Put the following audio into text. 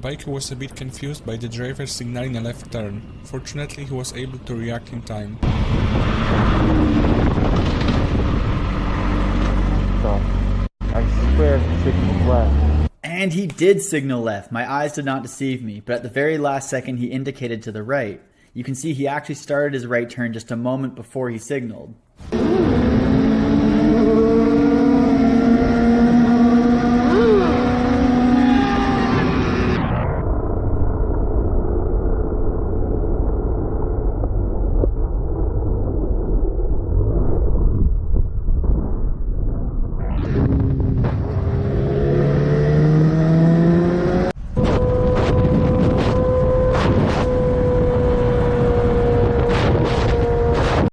biker was a bit confused by the driver signaling a left turn. Fortunately, he was able to react in time. So, I swear he signaled left. And he did signal left. My eyes did not deceive me, but at the very last second he indicated to the right. You can see he actually started his right turn just a moment before he signaled.